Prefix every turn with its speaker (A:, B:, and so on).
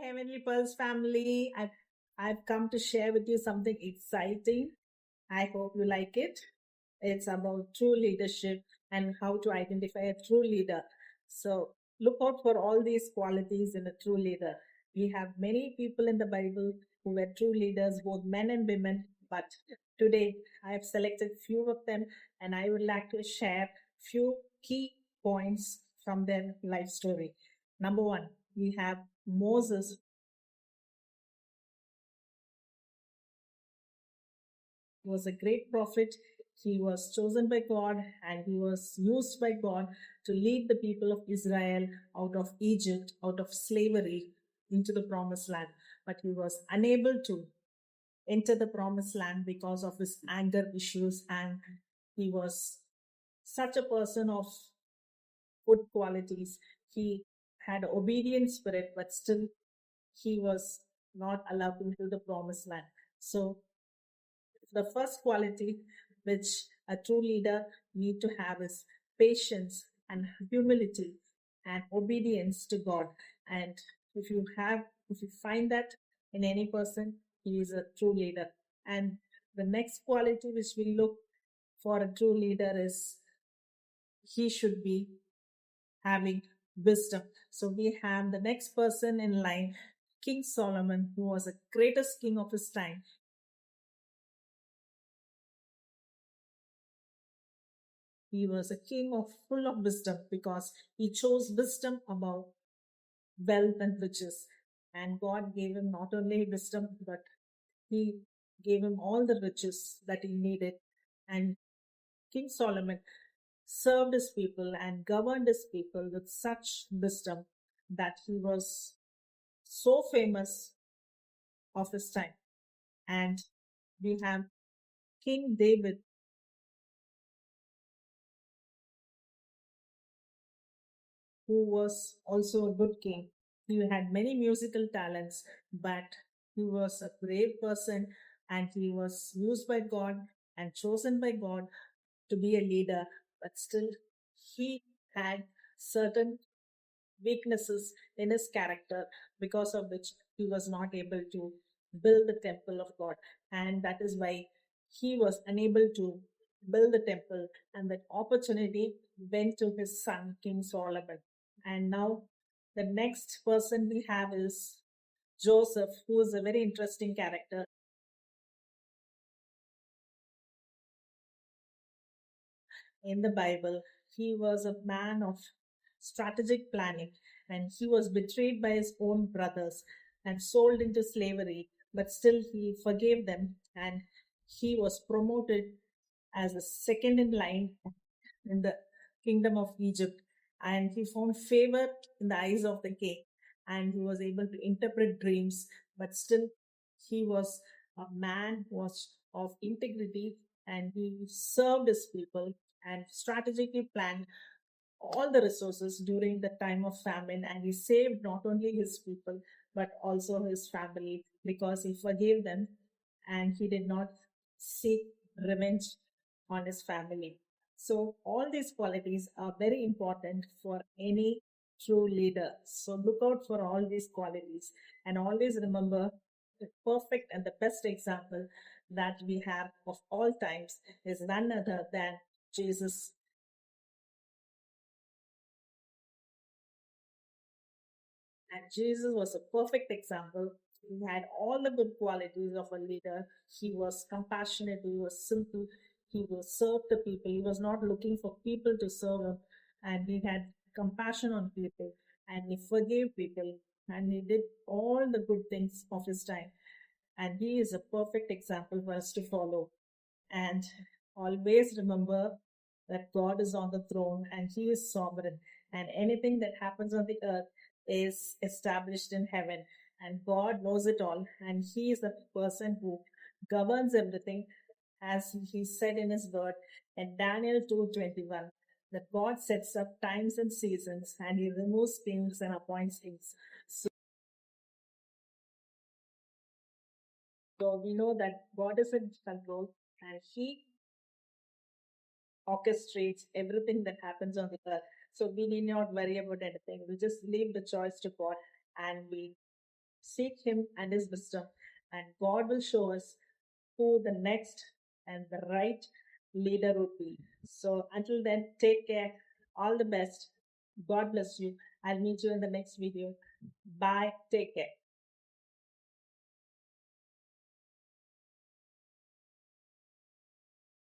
A: Heavenly Pulse family. I've come to share with you something exciting. I hope you like it. It's about true leadership and how to identify a true leader. So look out for all these qualities in a true leader. We have many people in the Bible who were true leaders, both men and women. But today I have selected few of them, and I would like to share few key points from their life story. Number one, we have Moses. He was a great prophet. He was chosen by God and he was used by God to lead the people of Israel out of Egypt, out of slavery into the promised land. But he was unable to enter the promised land because of his anger issues, and he was such a person of good qualities. He had obedient spirit, but still he was not allowed into the promised land. So the first quality which a true leader need to have is patience and humility and obedience to God. And if you find that in any person, he is a true leader. And the next quality which we look for a true leader is he should be having wisdom. So we have the next person in line, King Solomon, who was the greatest king of his time. He was a king of full of wisdom because he chose wisdom above wealth and riches. And God gave him not only wisdom, but he gave him all the riches that he needed. And King Solomon served his people and governed his people with such wisdom that he was so famous of his time. And we have King David, who was also a good king. He had many musical talents, but he was a brave person and he was used by God and chosen by God to be a leader. But still, he had certain weaknesses in his character because of which he was not able to build the temple of God. And that is why he was unable to build the temple, and that opportunity went to his son, King Solomon. And now the next person we have is Joseph, who is a very interesting character in the Bible. He was a man of strategic planning, and he was betrayed by his own brothers and sold into slavery, but still he forgave them, and he was promoted as a second in line in the kingdom of Egypt. And he found favor in the eyes of the king, and he was able to interpret dreams, but still he was a man who was of integrity, and he served his people and strategically planned all the resources during the time of famine, and he saved not only his people but also his family because he forgave them and he did not seek revenge on his family. So all these qualities are very important for any true leader. So look out for all these qualities and always remember the perfect and the best example that we have of all times is none other than Jesus. And Jesus was a perfect example. He had all the good qualities of a leader. He was compassionate, he was simple, he was served the people. He was not looking for people to serve him, and he had compassion on people, and he forgave people, and he did all the good things of his time. And he is a perfect example for us to follow. And always remember that God is on the throne and He is sovereign, and anything that happens on the earth is established in heaven. And God knows it all, and He is the person who governs everything, as He said in His word in Daniel 2:21. That God sets up times and seasons, and He removes things and appoints things. So we know that God is in control, and He orchestrates everything that happens on the earth. So we need not worry about anything. We just leave the choice to God, and we seek Him and His wisdom, and God will show us who the next and the right leader would be. So until then, take care. All the best. God bless you. I'll meet you in the next video. Bye. Take care.